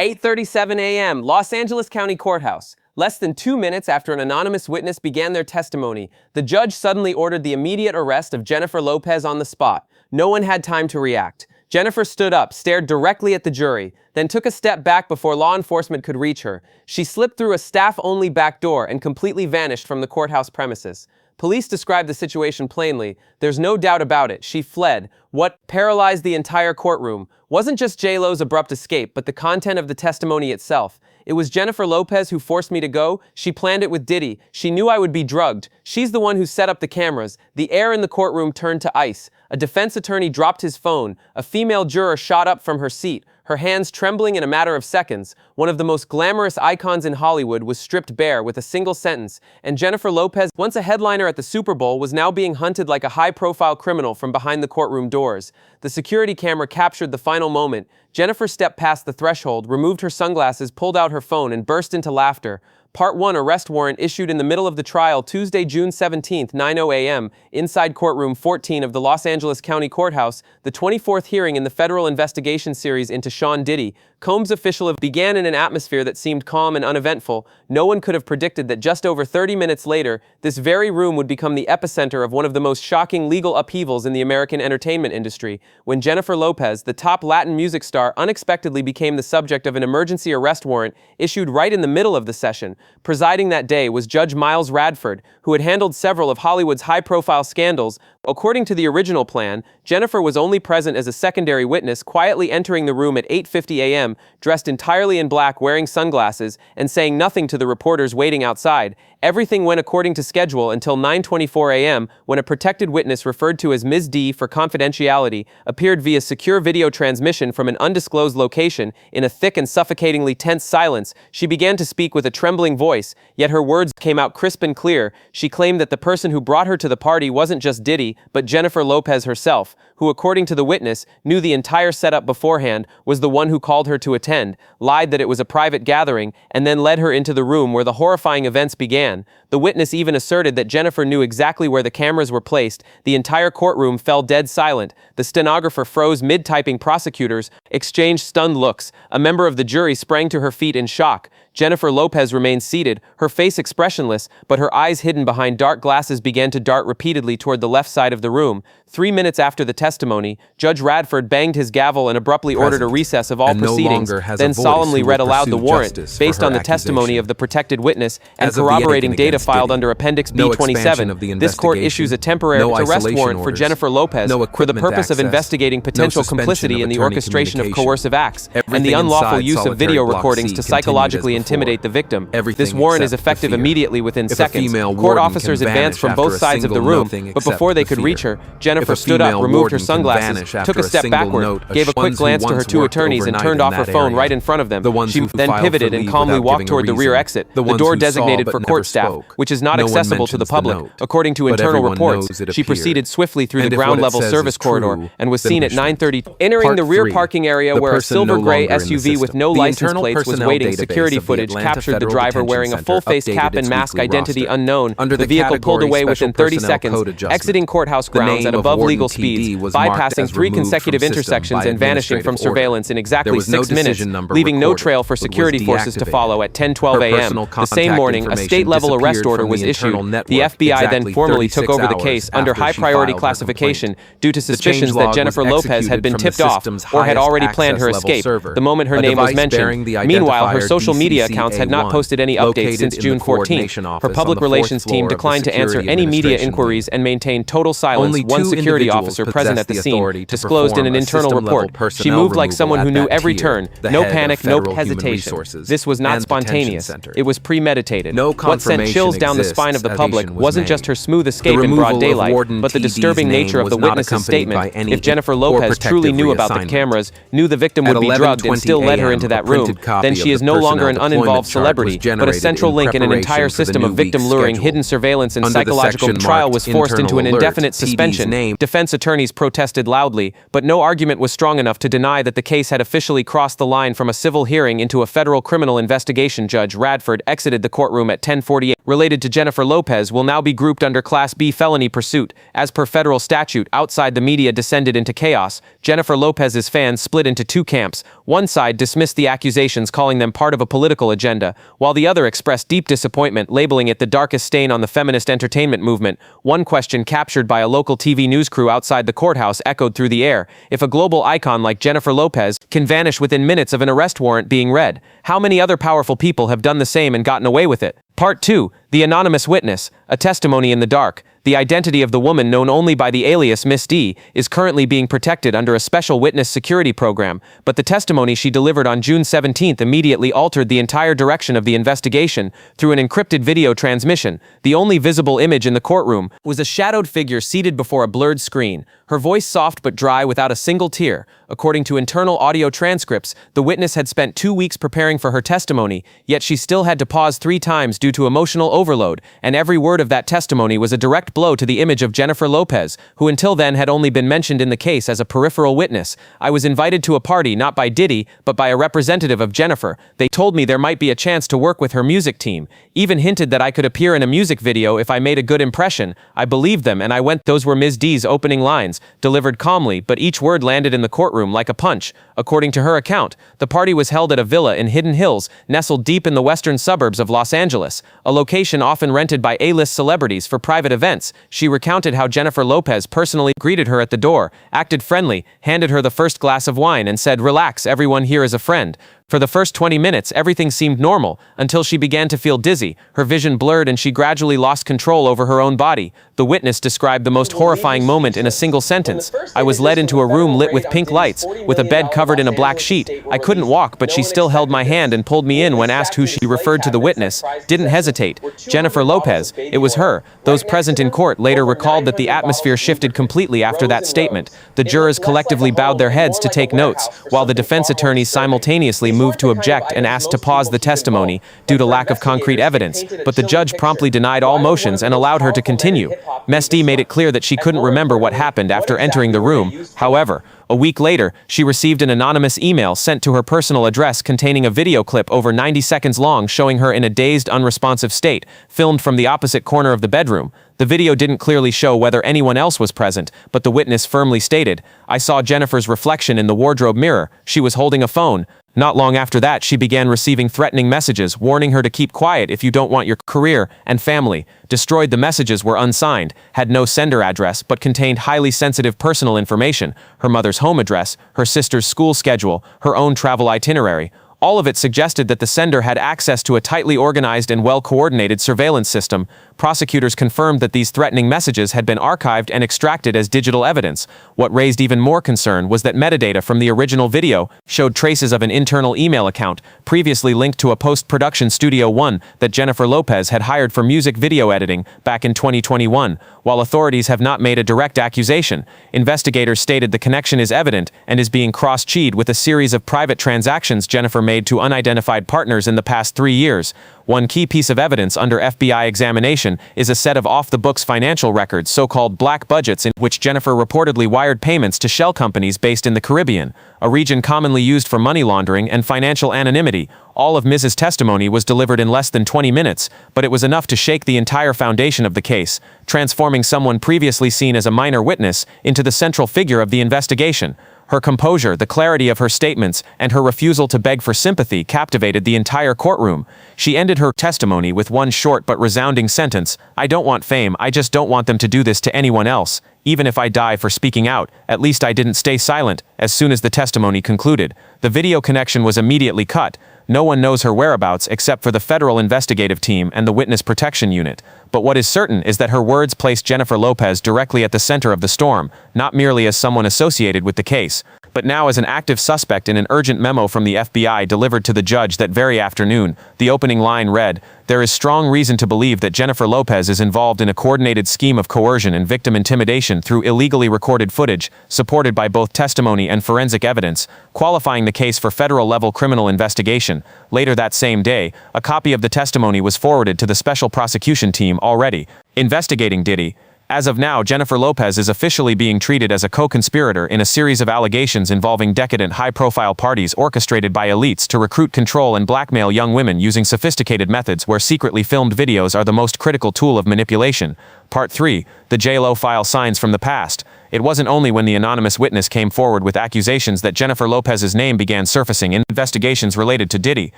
8:37 a.m., Los Angeles County Courthouse. Less than 2 minutes after an anonymous witness began their testimony, the judge suddenly ordered the immediate arrest of Jennifer Lopez on the spot. No one had time to react. Jennifer stood up, stared directly at the jury, then took a step back before law enforcement could reach her. She slipped through a staff-only back door and completely vanished from the courthouse premises. Police described the situation plainly. There's no doubt about it. She fled. What paralyzed the entire courtroom wasn't just J.Lo's abrupt escape, but the content of the testimony itself. It was Jennifer Lopez who forced me to go. She planned it with Diddy. She knew I would be drugged. She's the one who set up the cameras. The air in the courtroom turned to ice. A defense attorney dropped his phone. A female juror shot up from her seat, her hands trembling in a matter of seconds. One of the most glamorous icons in Hollywood was stripped bare with a single sentence, and Jennifer Lopez, once a headliner at the Super Bowl, was now being hunted like a high-profile criminal from behind the courtroom doors. The security camera captured the final moment. Jennifer stepped past the threshold, removed her sunglasses, pulled out her phone, and burst into laughter. Part 1 arrest warrant issued in the middle of the trial Tuesday, June 17, 9:00 a.m., inside courtroom 14 of the Los Angeles County Courthouse, the 24th hearing in the federal investigation series into Sean Diddy. Combs' official began in an atmosphere that seemed calm and uneventful. No one could have predicted that just over 30 minutes later, this very room would become the epicenter of one of the most shocking legal upheavals in the American entertainment industry, when Jennifer Lopez, the top Latin music star, unexpectedly became the subject of an emergency arrest warrant issued right in the middle of the session. Presiding that day was Judge Miles Radford, who had handled several of Hollywood's high-profile scandals. According to the original plan, Jennifer was only present as a secondary witness, quietly entering the room at 8:50 a.m., dressed entirely in black, wearing sunglasses, and saying nothing to the reporters waiting outside. Everything went according to schedule until 9:24 a.m., when a protected witness referred to as Ms. D for confidentiality appeared via secure video transmission from an undisclosed location. In a thick and suffocatingly tense silence, she began to speak with a trembling voice, yet her words came out crisp and clear. She claimed that the person who brought her to the party wasn't just Diddy, but Jennifer Lopez herself, who, according to the witness, knew the entire setup beforehand, was the one who called her to attend, lied that it was a private gathering, and then led her into the room where the horrifying events began. The witness even asserted that Jennifer knew exactly where the cameras were placed. The entire courtroom fell dead silent. The stenographer froze mid-typing. Prosecutors exchanged stunned looks. A member of the jury sprang to her feet in shock. Jennifer Lopez remained seated, her face expressionless, but her eyes hidden behind dark glasses began to dart repeatedly toward the left side of the room. 3 minutes after the testimony, Judge Radford banged his gavel and abruptly ordered a recess of all proceedings, then solemnly read aloud the warrant, based on the testimony of the protected witness and corroborating data filed under Appendix B-27. This court issues a temporary arrest warrant for Jennifer Lopez for the purpose of investigating potential complicity in the orchestration of coercive acts and the unlawful use of video recordings to psychologically intimidate the victim. This warrant is effective immediately within seconds. Court officers advanced from both sides of the room, but before they could reach her, Jennifer stood up, removed her sunglasses, took a step backward, gave a quick glance to her two attorneys, and turned off her phone right in front of them. She then pivoted and calmly walked toward the rear exit, the door designated for court staff, which is not accessible to the public. According to internal reports, she proceeded swiftly through the ground-level service corridor and was seen at 9:30. Entering the rear parking area where a silver gray SUV with no license plates was waiting, security footage captured the driver wearing a full-face cap and mask, identity unknown. The vehicle pulled away within 30 seconds, exiting courthouse grounds at above legal speeds, bypassing 3 consecutive intersections and vanishing from surveillance in exactly 6 minutes, leaving no trail for security forces to follow. At 10:12 a.m. the same morning, a state-level arrest order was issued. The FBI then formally took over the case under high-priority classification due to suspicions that Jennifer Lopez had been tipped off or had already planned her escape the moment her name was mentioned. Meanwhile, her social media accounts had not posted any updates since June 14th. Her public relations team declined to answer any media inquiries and maintained total silence. One security officer present at the scene disclosed in an internal report, "She moved like someone who knew every turn. No panic, no hesitation. This was not spontaneous. It was premeditated." What sent chills down the spine of the public wasn't just her smooth escape in broad daylight, but the disturbing nature of the witness's statement. If Jennifer Lopez truly knew about the cameras, knew the victim would be drugged, and still led her into that room, then she is no longer an uninvolved celebrity, but a central link in an entire system of victim-luring, hidden surveillance and psychological trial was forced into an indefinite suspension. Defense attorneys protested loudly, but no argument was strong enough to deny that the case had officially crossed the line from a civil hearing into a federal criminal investigation. Judge Radford exited the courtroom at 10:48. Related to Jennifer Lopez will now be grouped under Class B felony pursuit. As per federal statute, outside the media descended into chaos. Jennifer Lopez's fans split into two camps. One side dismissed the accusations, calling them part of a political agenda, while the other expressed deep disappointment, labeling it the darkest stain on the feminist entertainment movement. One question captured by a local TV news crew outside the courthouse echoed through the air: if a global icon like Jennifer Lopez can vanish within minutes of an arrest warrant being read, how many other powerful people have done the same and gotten away with it? Part 2. The Anonymous Witness, a testimony in the dark. The identity of the woman, known only by the alias Miss D, is currently being protected under a special witness security program, but the testimony she delivered on June 17th immediately altered the entire direction of the investigation through an encrypted video transmission. The only visible image in the courtroom was a shadowed figure seated before a blurred screen, her voice soft but dry without a single tear. According to internal audio transcripts, the witness had spent 2 weeks preparing for her testimony, yet she still had to pause 3 times due to emotional overload, and every word of that testimony was a direct blow to the image of Jennifer Lopez, who until then had only been mentioned in the case as a peripheral witness. I was invited to a party not by Diddy, but by a representative of Jennifer. They told me there might be a chance to work with her music team, even hinted that I could appear in a music video if I made a good impression. I believed them and I went. Those were Ms. D's opening lines, delivered calmly, but each word landed in the courtroom like a punch. According to her account, the party was held at a villa in Hidden Hills, nestled deep in the western suburbs of Los Angeles, a location often rented by A-list celebrities for private events. She recounted how Jennifer Lopez personally greeted her at the door, acted friendly, handed her the first glass of wine and said, "Relax, everyone here is a friend." For the first 20 minutes, everything seemed normal, until she began to feel dizzy, her vision blurred and she gradually lost control over her own body. The witness described the most horrifying moment in a single sentence. "I was led into a room lit with pink lights, with a bed covered in a black sheet. I couldn't walk, but she still held my hand and pulled me in." When asked who she referred to, the witness didn't hesitate. Jennifer Lopez. It was her. Those present in court later recalled that the atmosphere shifted completely after that statement. The jurors collectively bowed their heads to take notes, while the defense attorneys simultaneously moved to object and asked to pause the testimony due to lack of concrete evidence, but the judge promptly denied all motions and allowed her to continue. Miss D made it clear that she couldn't remember what happened after entering the room. However, a week later, she received an anonymous email sent to her personal address containing a video clip over 90 seconds long showing her in a dazed, unresponsive state, filmed from the opposite corner of the bedroom. The video didn't clearly show whether anyone else was present, but the witness firmly stated, "I saw Jennifer's reflection in the wardrobe mirror. She was holding a phone." Not long after that, she began receiving threatening messages, warning her to keep quiet if you don't want your career and family destroyed. The messages were unsigned, had no sender address, but contained highly sensitive personal information: her mother's home address, her sister's school schedule, her own travel itinerary. All of it suggested that the sender had access to a tightly organized and well-coordinated surveillance system. Prosecutors confirmed that these threatening messages had been archived and extracted as digital evidence. What raised even more concern was that metadata from the original video showed traces of an internal email account, previously linked to a post-production Studio One that Jennifer Lopez had hired for music video editing back in 2021. While authorities have not made a direct accusation, investigators stated the connection is evident and is being cross-checked with a series of private transactions Jennifer made to unidentified partners in the past 3 years. One key piece of evidence under FBI examination is a set of off-the-books financial records, so-called black budgets, in which Jennifer reportedly wired payments to shell companies based in the Caribbean, a region commonly used for money laundering and financial anonymity. All of Mrs. testimony was delivered in less than 20 minutes, but it was enough to shake the entire foundation of the case, transforming someone previously seen as a minor witness into the central figure of the investigation. Her composure, the clarity of her statements, and her refusal to beg for sympathy captivated the entire courtroom. She ended her testimony with one short but resounding sentence: "I don't want fame, I just don't want them to do this to anyone else. Even if I die for speaking out, at least I didn't stay silent." As soon as the testimony concluded, the video connection was immediately cut. No one knows her whereabouts except for the federal investigative team and the witness protection unit. But what is certain is that her words placed Jennifer Lopez directly at the center of the storm, not merely as someone associated with the case, but now as an active suspect in an urgent memo from the FBI delivered to the judge that very afternoon. The opening line read, "There is strong reason to believe that Jennifer Lopez is involved in a coordinated scheme of coercion and victim intimidation through illegally recorded footage, supported by both testimony and forensic evidence, qualifying the case for federal-level criminal investigation." Later that same day, a copy of the testimony was forwarded to the special prosecution team already investigating Diddy. As of now, Jennifer Lopez is officially being treated as a co-conspirator in a series of allegations involving decadent high-profile parties orchestrated by elites to recruit, control, and blackmail young women using sophisticated methods where secretly filmed videos are the most critical tool of manipulation. Part 3. The J.Lo file signs from the past. It wasn't only when the anonymous witness came forward with accusations that Jennifer Lopez's name began surfacing in investigations related to Diddy.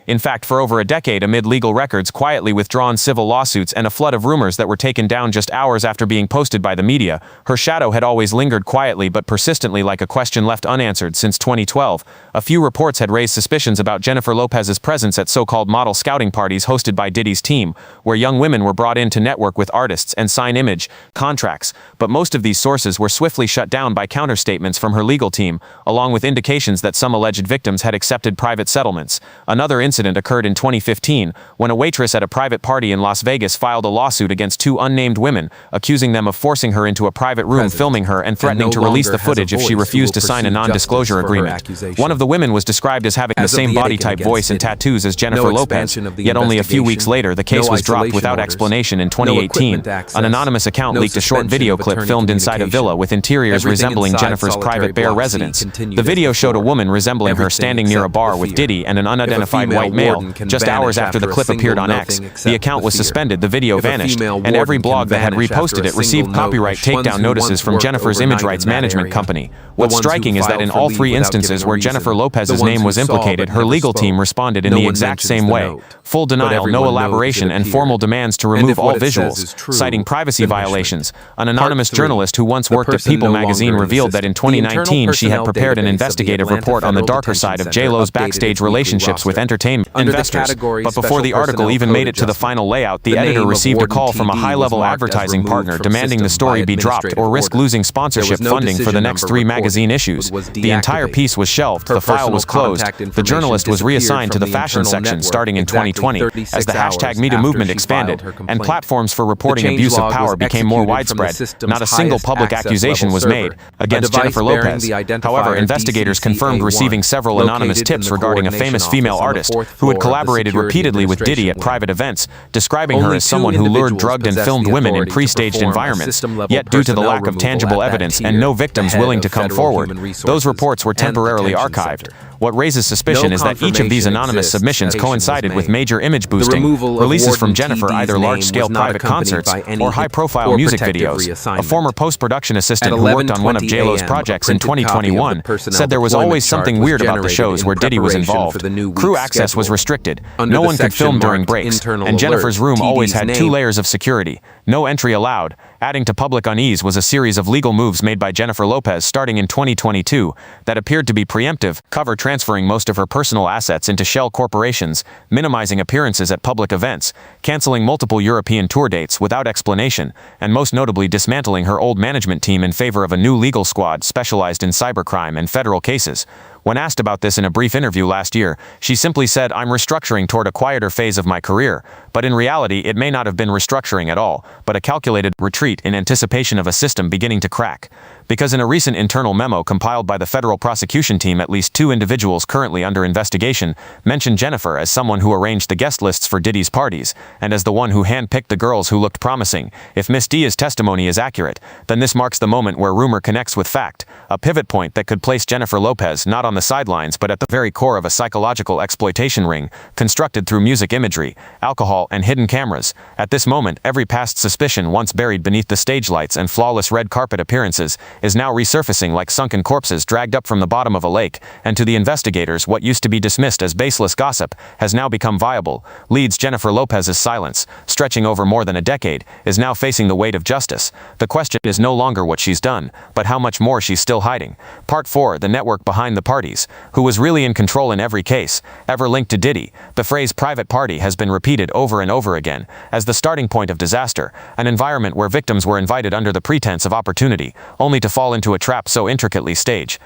In fact, for over a decade, amid legal records, quietly withdrawn civil lawsuits, and a flood of rumors that were taken down just hours after being posted by the media, her shadow had always lingered quietly but persistently like a question left unanswered since 2012. A few reports had raised suspicions about Jennifer Lopez's presence at so-called model scouting parties hosted by Diddy's team, where young women were brought in to network with artists and sign image contracts, but most of these sources were swiftly shut down by counterstatements from her legal team, along with indications that some alleged victims had accepted private settlements. Another incident occurred in 2015, when a waitress at a private party in Las Vegas filed a lawsuit against two unnamed women, accusing them of forcing her into a private room, filming her, and threatening to release the footage if she refused to sign a non-disclosure agreement. One of the women was described as having the same body type, voice, and tattoos as Jennifer Lopez, yet only a few weeks later the case was dropped without explanation in 2018. An anonymous account leaked a short video clip filmed inside a villa with interiors resembling Jennifer's private bare residence. The video showed a woman resembling her standing near a bar with Diddy and an unidentified white male. Just hours after the clip appeared on X, the account was suspended, the video vanished, and every blog that had reposted it received copyright takedown notices from Jennifer's image rights management company. What's striking is that in all three instances where Jennifer Lopez's name was implicated, her legal team responded in the exact same way. Full denial, no elaboration, and formal demands to remove all visuals, citing privacy violations. An anonymous journalist who once worked at People magazine revealed that in 2019 she had prepared an investigative report on the darker side of J.Lo's backstage relationships with entertainment investors. But before the article even made it to the final layout, the editor received a call from a high-level advertising partner demanding the story be dropped or risk losing sponsorship funding for the next 3 magazine issues. The entire piece was shelved, the file was closed, the journalist was reassigned to the fashion section starting in 2020, as the hashtag #MeToo movement expanded, and platforms for reporting abuse of power became more widespread. Not a single public accusation was made against Jennifer Lopez. However, investigators confirmed receiving several anonymous tips regarding a famous female artist who had collaborated repeatedly with Diddy at private events, describing her as someone who lured, drugged, and filmed women in pre-staged environments. Yet due to the lack of tangible evidence and no victims willing to come forward, those reports were temporarily archived. What raises suspicion is that each of these anonymous submissions coincided with major image boosting, releases from Jennifer, either large-scale private concerts or high-profile music videos. A former post-production assistant who worked on one of J.Lo's projects in 2021 said there was always something weird about the shows where Diddy was involved. Crew access was restricted, no one could film during breaks, and Jennifer's room always had 2 layers of security. No entry allowed. Adding to public unease was a series of legal moves made by Jennifer Lopez starting in 2022 that appeared to be preemptive, transferring most of her personal assets into shell corporations, minimizing appearances at public events, canceling multiple European tour dates without explanation, and most notably dismantling her old management team in favor of a new legal squad specialized in cybercrime and federal cases. When asked about this in a brief interview last year, she simply said, "I'm restructuring toward a quieter phase of my career," but in reality it may not have been restructuring at all, but a calculated retreat in anticipation of a system beginning to crack. Because in a recent internal memo compiled by the federal prosecution team, at least 2 individuals currently under investigation mentioned Jennifer as someone who arranged the guest lists for Diddy's parties, and as the one who handpicked the girls who looked promising. If Miss Dia's testimony is accurate, then this marks the moment where rumor connects with fact, a pivot point that could place Jennifer Lopez not on the sidelines but at the very core of a psychological exploitation ring, constructed through music imagery, alcohol, and hidden cameras. At this moment, every past suspicion once buried beneath the stage lights and flawless red carpet appearances is now resurfacing like sunken corpses dragged up from the bottom of a lake, and to the investigators what used to be dismissed as baseless gossip has now become viable. Leads Jennifer Lopez's silence, stretching over more than a decade, is now facing the weight of justice. The question is no longer what she's done, but how much more she's still hiding. Part 4, the network behind the parties. Who was really in control in every case, ever linked to Diddy? The phrase private party has been repeated over and over again, as the starting point of disaster, an environment where victims were invited under the pretense of opportunity, only to fall into a trap so intricately staged.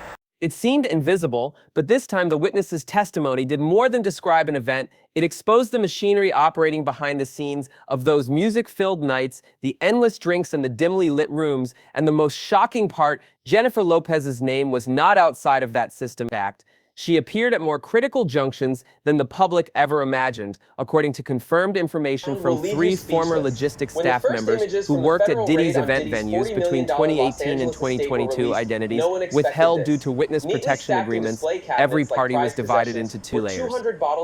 It seemed invisible, but this time the witness's testimony did more than describe an event. It exposed the machinery operating behind the scenes of those music-filled nights, the endless drinks in the dimly lit rooms, and the most shocking part, Jennifer Lopez's name was not outside of that system act. She appeared at more critical junctions than the public ever imagined, according to confirmed information from 3 former logistics staff members who worked at Diddy's event venues between 2018 and 2022. Identities withheld due to witness protection agreements. Every party was divided into 2 layers.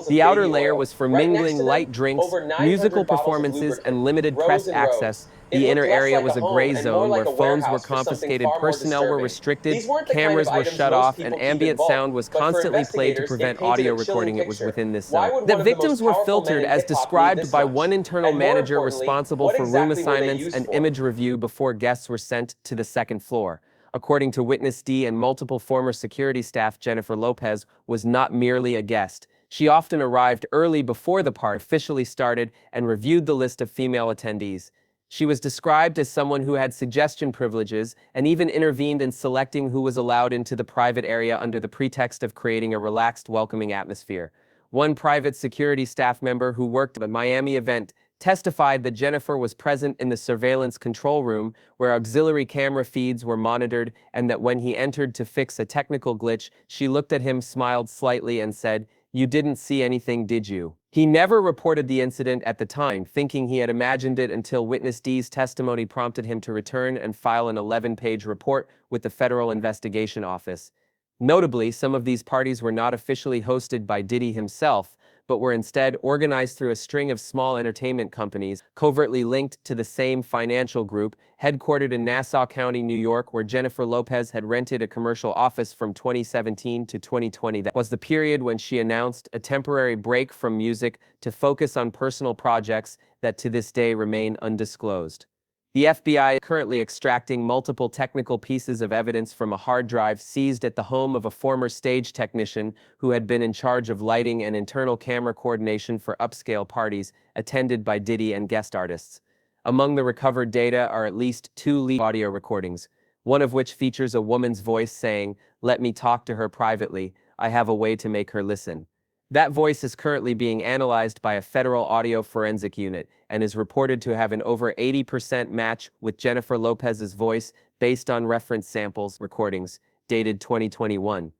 The outer layer was for mingling light drinks, musical performances, and limited press access. The inner area was a gray zone where phones were confiscated, personnel were restricted, cameras were shut off, and ambient sound was constantly played to prevent audio recording. It was within this zone. The victims were filtered as described by one internal manager responsible for room assignments and image review before guests were sent to the second floor. According to Witness D and multiple former security staff, Jennifer Lopez was not merely a guest. She often arrived early before the party officially started and reviewed the list of female attendees. She was described as someone who had suggestion privileges and even intervened in selecting who was allowed into the private area under the pretext of creating a relaxed, welcoming atmosphere. One private security staff member who worked at the Miami event testified that Jennifer was present in the surveillance control room where auxiliary camera feeds were monitored, and that when he entered to fix a technical glitch, she looked at him, smiled slightly, and said, "You didn't see anything, did you?" He never reported the incident at the time, thinking he had imagined it until Witness D's testimony prompted him to return and file an 11-page report with the Federal Investigation Office. Notably, some of these parties were not officially hosted by Diddy himself, but were instead organized through a string of small entertainment companies, covertly linked to the same financial group, headquartered in Nassau County, New York, where Jennifer Lopez had rented a commercial office from 2017 to 2020. That was the period when she announced a temporary break from music to focus on personal projects that to this day remain undisclosed. The FBI is currently extracting multiple technical pieces of evidence from a hard drive seized at the home of a former stage technician who had been in charge of lighting and internal camera coordination for upscale parties attended by Diddy and guest artists. Among the recovered data are at least 2 leaked audio recordings, one of which features a woman's voice saying, "Let me talk to her privately. I have a way to make her listen." That voice is currently being analyzed by a federal audio forensic unit and is reported to have an over 80% match with Jennifer Lopez's voice based on reference samples recordings dated 2021.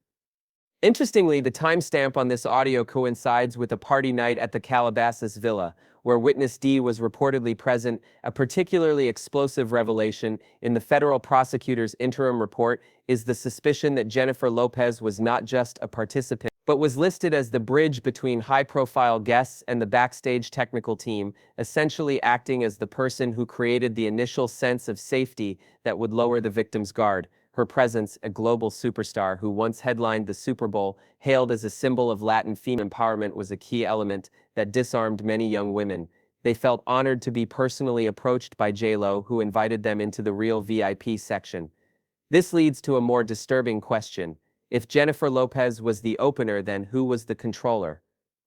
Interestingly, the timestamp on this audio coincides with a party night at the Calabasas Villa, where Witness D was reportedly present. A particularly explosive revelation in the federal prosecutor's interim report is the suspicion that Jennifer Lopez was not just a participant, but was listed as the bridge between high-profile guests and the backstage technical team, essentially acting as the person who created the initial sense of safety that would lower the victim's guard. Her presence, a global superstar who once headlined the Super Bowl, hailed as a symbol of Latin female empowerment, was a key element that disarmed many young women. They felt honored to be personally approached by J.Lo, who invited them into the real VIP section. This leads to a more disturbing question. If Jennifer Lopez was the opener, then who was the controller?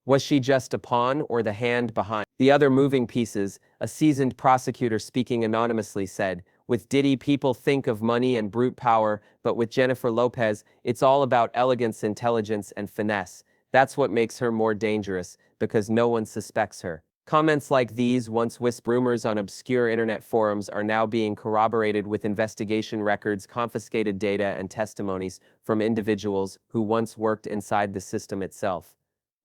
Was she just a pawn or the hand behind the other moving pieces? A seasoned prosecutor speaking anonymously said, "With Diddy, people think of money and brute power, but with Jennifer Lopez, it's all about elegance, intelligence, and finesse. That's what makes her more dangerous, because no one suspects her." Comments like these, once whispered rumors on obscure internet forums, are now being corroborated with investigation records, confiscated data, and testimonies from individuals who once worked inside the system itself.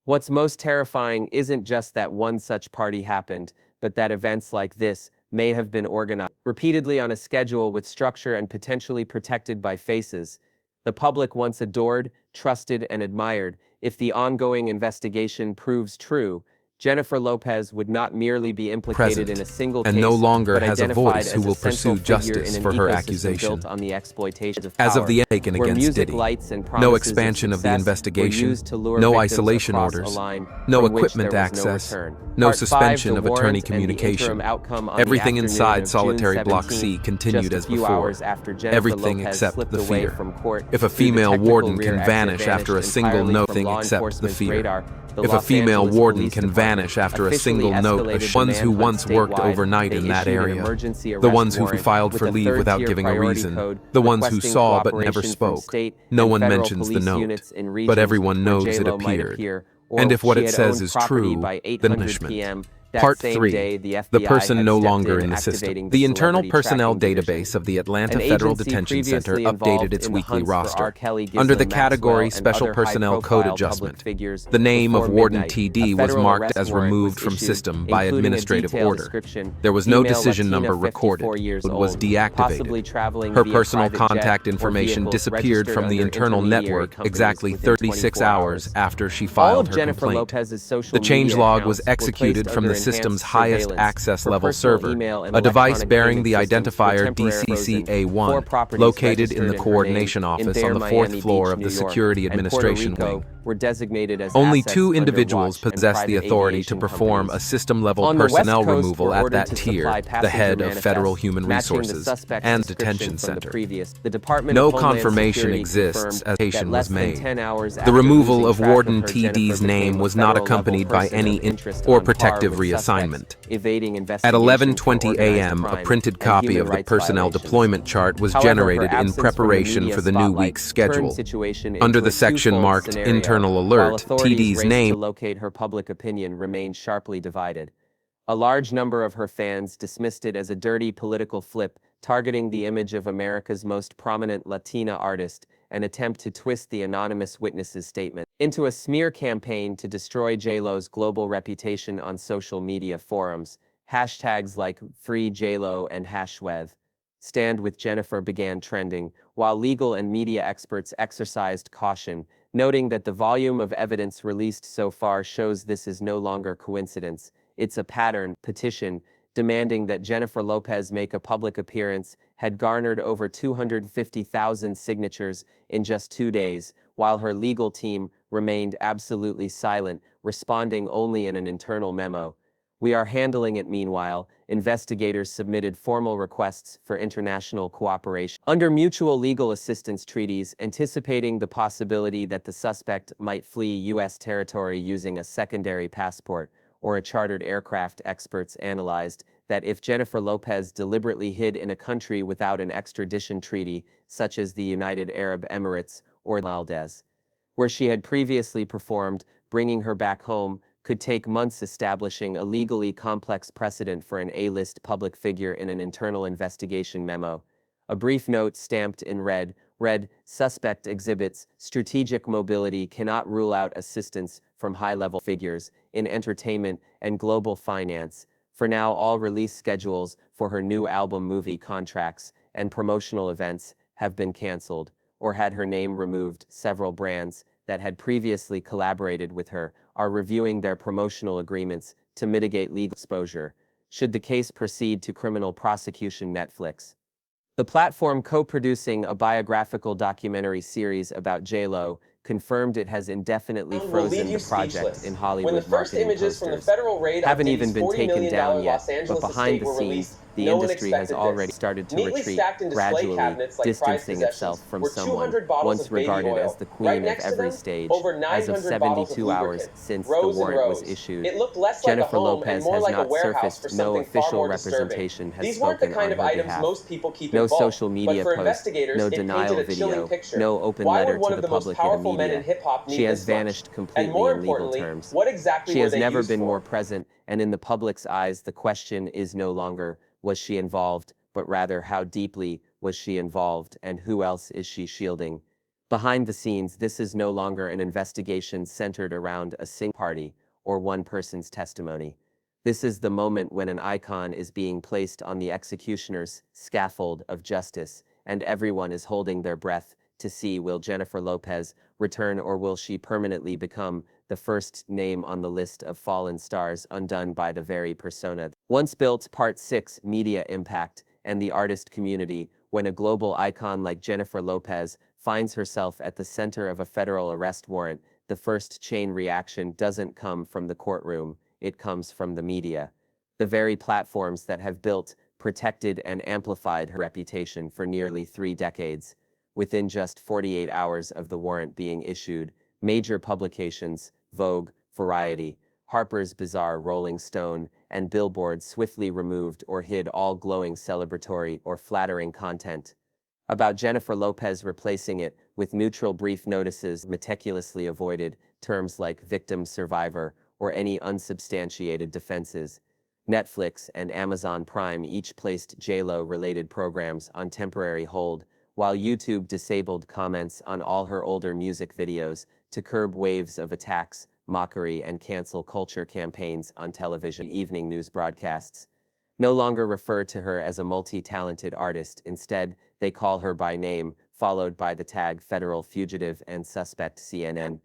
What's most terrifying isn't just that one such party happened, but that events like this may have been organized repeatedly on a schedule with structure and potentially protected by faces the public once adored, trusted, and admired. If the ongoing investigation proves true, Jennifer Lopez would not merely be implicated in a single case, and no longer but has a identified voice who as a will central pursue figure justice in an for her ecosystem accusation. built on the exploitation of power, As of the taken where against music, Diddy, lights, and no promises expansion of the success investigation, were used to lure no victims isolation across a orders, line no from which equipment there was no access, return. no Part 5, suspension the of attorney warrant and the communication. interim outcome on the Everything afternoon inside of solitary June Block 17th, C continued just a as few before. hours after Jennifer Everything Lopez except slipped the away fear. from court If a through the female technical warden rear can exit vanish after a vanished single entirely nothing from law except the enforcement's fear. radar, the If a Los female Angeles warden Police can Department vanish after a officially single note. escalated The ones who manhunt once worked statewide. overnight They in that issued an area. emergency The arrest ones who warrant filed with for a leave without third-tier giving a priority reason. code The ones who requesting saw but never cooperation from spoke. state No and one federal mentions the police note, units in but regions everyone where knows it J.Lo might appeared. appear, or And if what she it had says owned is property true, by then 800 punishment. p.m. That Part same 3. day, the FBI The person had no stepped longer in, in the activating system. The Internal Celebrity Personnel Tracking Division. Database of the Atlanta An Federal agency Detention Center previously involved updated its in the weekly hunts for R. roster. Kelly, Under the Ghislaine category Maxwell, and Special other Personnel Code high-profile Adjustment, public figures the name of before Warden midnight. TD A was federal marked arrest as warrant removed was from issued, system by including a administrative detailed order. description. There was no Female decision Latina, number recorded. 54 years It was old, deactivated. possibly traveling Her via personal private jet contact or information vehicles disappeared from the registered internal under intermediary network companies exactly within 36 24 hours after after she All filed of her Jennifer complaint. Lopez's social The changelog media was accounts were executed placed from under the system's enhanced highest surveillance. access Her level personal server, email and a device electronic bearing the payment systems were identifier temporarily frozen. 4 DCCA1, properties located in the registered her coordination name in office Bear, on the Miami fourth floor Beach, of the New York, Security and Administration Puerto Rico wing. were designated as Only assets 2 under individuals watch and possess the private authority to aviation perform a companies. system-level On the West personnel Coast, removal were at ordered that to tier, supply the passenger head of manifests Federal Human matching the Resources suspect's and description Detention from the Center. previous. The Department No of Homeland confirmation Security exists confirmed as that patient less was than made. 10 hours The after removal losing of track Warden her, Jennifer TD's name became a was not federal-level accompanied by person any of interest or on par protective with suspects reassignment. evading At investigation 11:20 for organized a.m., a crime printed and copy human of the rights personnel violations. deployment chart was However, her generated in absence from the preparation media for the new spotlight week's turned schedule. situation Under into the a section twofold marked scenario. Internal While Alert, authorities TD's raced name to locate her, public opinion remained sharply divided. A large number of her fans dismissed it as a dirty political flip, targeting the image of America's most prominent Latina artist, an attempt to twist the anonymous witness's statement into a smear campaign to destroy J.Lo's global reputation on social media forums. Hashtags like Free J.Lo and #Stand with Jennifer began trending, while legal and media experts exercised caution, noting that the volume of evidence released so far shows this is no longer coincidence. It's a pattern. Petition demanding that Jennifer Lopez make a public appearance had garnered over 250,000 signatures in just 2 days, while her legal team remained absolutely silent, responding only in an internal memo. We are handling it. Meanwhile, investigators submitted formal requests for international cooperation under mutual legal assistance treaties, anticipating the possibility that the suspect might flee U.S. territory using a secondary passport or a chartered aircraft. Experts analyzed that if Jennifer Lopez deliberately hid in a country without an extradition treaty, such as the United Arab Emirates or Maldives, where she had previously performed, bringing her back home could take months. Establishing a legally complex precedent for an A-list public figure. In an internal investigation memo, a brief note stamped in red read, "Suspect exhibits strategic mobility, cannot rule out assistance from high-level figures in entertainment and global finance. For now, all release schedules for her new album, movie contracts, and promotional events have been canceled or had her name removed. Several brands that had previously collaborated with her are reviewing their promotional agreements to mitigate legal exposure should the case proceed to criminal prosecution." Netflix, the platform co-producing a biographical documentary series about J.Lo, confirmed it has indefinitely frozen the project in Hollywood. When the first marketing images from the posters federal raid on haven't Diddy's even been $40 taken million down yet, Los Angeles but behind estate the were scenes, released, the no one industry has expected already this. started to Neatly retreat, stacked in display gradually cabinets like prized distancing possessions itself from were someone 200 bottles once of baby regarded oil. as the Right queen of next to every them, stage. over As of 900 bottles of 72 hours lubricant, since the rows and warrant was rows. issued, It looked less Jennifer like a home Lopez and more has like a not warehouse for surfaced. No something far official more disturbing. representation has These weren't the spoken kind on of her items behalf. most people keep No in bulk, social media but for post, investigators, no it denial painted a chilling video, picture. no open Why letter would one to of the the most public and powerful men media. in hip-hop need She has this much? vanished And completely more in legal importantly, terms. what exactly She were has they never used been for? more present, and in the public's eyes, the question is no longer, was she involved, but rather, how deeply was she involved, and who else is she shielding? Behind the scenes, this is no longer an investigation centered around a single party or one person's testimony. This is the moment when an icon is being placed on the executioner's scaffold of justice, and everyone is holding their breath to see, will Jennifer Lopez return, or will she permanently become the first name on the list of fallen stars, undone by the very persona once built? Part 6, Media Impact and the Artist Community. When a global icon like Jennifer Lopez finds herself at the center of a federal arrest warrant, the first chain reaction doesn't come from the courtroom, it comes from the media. The very platforms that have built, protected, and amplified her reputation for nearly 3 decades. Within just 48 hours of the warrant being issued, major publications, Vogue, Variety, Harper's Bazaar, Rolling Stone, and Billboard swiftly removed or hid all glowing celebratory or flattering content about Jennifer Lopez, replacing it with neutral brief notices meticulously avoided terms like victim, survivor, or any unsubstantiated defenses. Netflix and Amazon Prime each placed J.Lo related programs on temporary hold, while YouTube disabled comments on all her older music videos to curb waves of attacks, mockery, and cancel culture campaigns on television. Evening news broadcasts no longer refer to her as a multi-talented artist. Instead, they call her by name, followed by the tag federal fugitive and suspect. CNN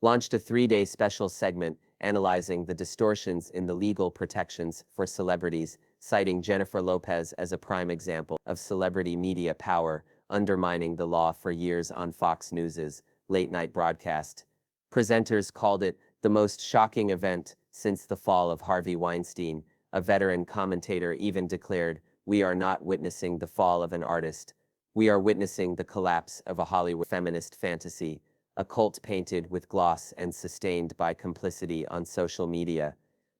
launched a 3-day special segment analyzing the distortions in the legal protections for celebrities, citing Jennifer Lopez as a prime example of celebrity media power undermining the law for years on Fox News's late-night broadcast. Presenters called it the most shocking event since the fall of Harvey Weinstein. A veteran commentator even declared, "We are not witnessing the fall of an artist. We are witnessing the collapse of a Hollywood feminist fantasy, a cult painted with gloss and sustained by complicity on social media."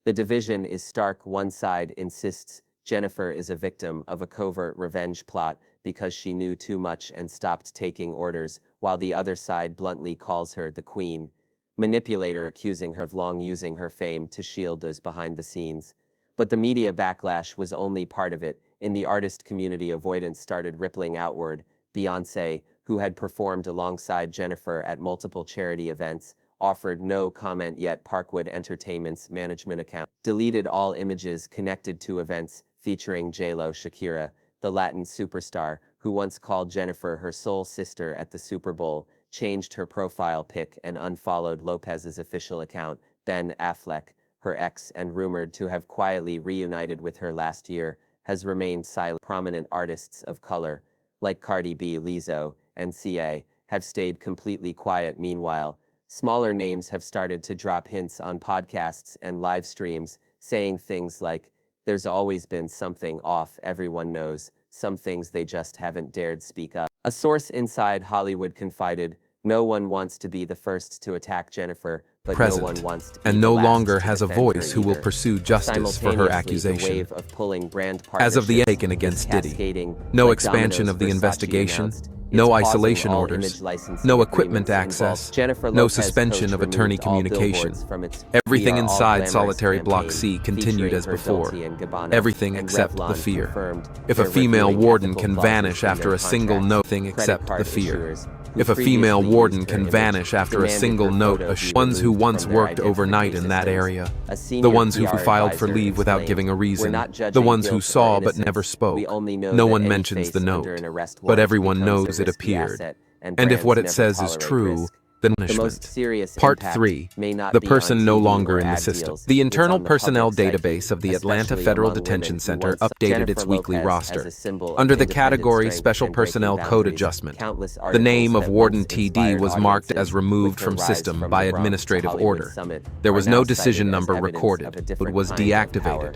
The division is stark. One side insists Jennifer is a victim of a covert revenge plot because she knew too much and stopped taking orders, while the other side bluntly calls her the queen manipulator, accusing her of long using her fame to shield those behind the scenes. But the media backlash was only part of it. In the artist community, avoidance started rippling outward. Beyoncé, who had performed alongside Jennifer at multiple charity events, offered no comment, yet Parkwood Entertainment's management account deleted all images connected to events featuring J.Lo. Shakira, the Latin superstar, who once called Jennifer her soul sister at the Super Bowl, changed her profile pic and unfollowed Lopez's official account. Ben Affleck, her ex and rumored to have quietly reunited with her last year, has remained silent. Prominent artists of color, like Cardi B, Lizzo, and Sia, have stayed completely quiet. Meanwhile, smaller names have started to drop hints on podcasts and live streams, saying things like, "There's always been something off. Everyone knows. Some things they just haven't dared speak up." A source inside Hollywood confided, "No one wants to be the first to attack Jennifer, but no one wants to be and the no last longer to has a defend her voice who will either." pursue justice for her Simultaneously, accusation. the wave of pulling brand As of the partnerships Aiken against is Diddy, cascading no like expansion dominoes. of the Versace investigation, announced no it's pausing isolation all orders, image licensing no equipment agreements access, involved. Jennifer no Lopez suspension coach of attorney removed all communication. billboards from its Everything We Are All inside Glamorous Solitary Block campaign, C continued featuring as her before. Dolce & Gabbana Everything and except the Revlon fear. confirmed If a their female reviewing warden ethical can clauses vanish in after their a single contracts. note, thing Credit except card the fear. issuers who If a female previously warden used her can image vanish after a demanded single her note, photo be ones who removed once from their worked overnight identification in that system. area, A senior the ones who PR filed for advisor leave without explained, giving a "We're reason, not the judging ones who guilt or saw but innocence. never spoke. We only know No that one any mentions the face note, under an arrest but warrant everyone becomes a knows it risky appeared. asset, And if brands what it never says is tolerate true, risk." then The punishment. most serious Part impact 3. may not The be person on no TV longer or in the ad system. deals. The It's internal on the personnel public psyche, database of the Atlanta especially Federal among Detention women who Center once saw updated Jennifer its weekly Lopez roster. as a symbol of Under the independent category strength Special and breaking Personnel Code boundaries. Adjustment, Countless the articles name of that Warden once TD inspired was marked audiences as removed with her from rise system from by the Bronx to administrative Hollywood order. Summit There are was now no cited decision as number evidence of recorded, a but different was kind of deactivated. power.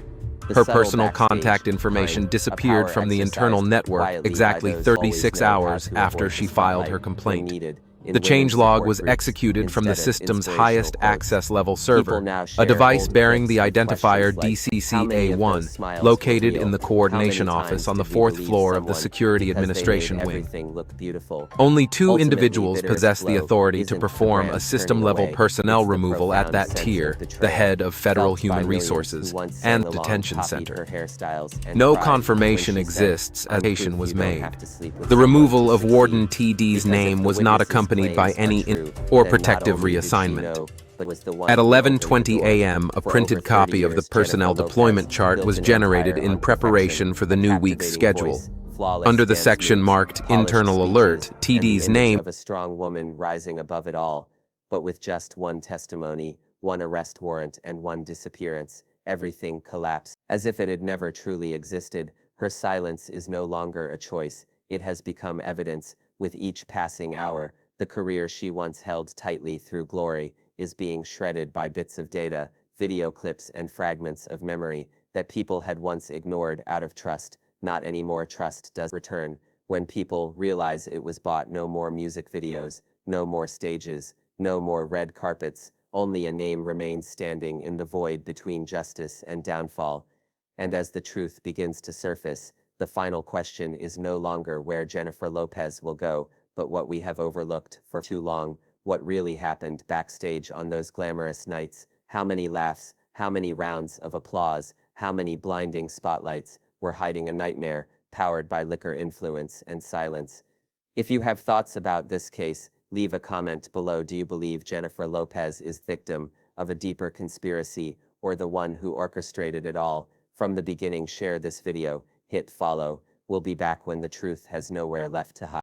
The Her subtle personal backstage contact information behind a disappeared power from the internal exercised network quietly by exactly those 36 always know how hours to after avoid she the filed her spotlight when complaint. needed in The women's changelog support was groups executed from the instead of system's inspirational highest quotes. access level People server, now a share device old bearing the clips with identifier questions like, "How many of those DCCA1, smiles located were in the real? coordination How many office times on the did we 4th believe floor of the someone Security because they Administration made Wing. everything look beautiful?" Only 2 Ultimately, individuals bitterest possess the blow authority to isn't the perform a brands system-level turning away, personnel it's the removal at profound that sense of tier, the betrayal head of Federal felt by Human millions Resources who once and sang along, Detention copied Center. her hairstyles, and No cried confirmation when she said, exists as "I'm application proof was you don't made. have to sleep with The someone removal to of Warden succeed." TD's Because if name the was not witness's accompanied by claims any untrue, or then not protective only did she reassignment. know, but was the one At who opened the 11:20 door. a.m., a For printed over 30 copy of the years, personnel Jennifer deployment Lopez chart built was an generated empire in on preparation perfection, for the a new week's captivating schedule. voice, flawless Under the dance section moves, marked polished Internal speeches, Alert, and the TD's image name of a strong woman rising above it all. But with just one testimony, one arrest warrant, and one disappearance, everything collapsed. As if it had never truly existed, her silence is no longer a choice. It has become evidence. With each passing hour, the career she once held tightly through glory is being shredded by bits of data, video clips, and fragments of memory that people had once ignored out of trust. Not anymore. Trust does return when people realize it was bought. No more music videos, no more stages, no more red carpets, only a name remains standing in the void between justice and downfall. And as the truth begins to surface, the final question is no longer where Jennifer Lopez will go, but what we have overlooked for too long: what really happened backstage on those glamorous nights. How many laughs, how many rounds of applause, how many blinding spotlights were hiding a nightmare powered by liquor influence and silence. If you have thoughts about this case, leave a comment below. Do you believe Jennifer Lopez is victim of a deeper conspiracy, or the one who orchestrated it all from the beginning? Share this video, hit follow. We'll be back when the truth has nowhere left to hide.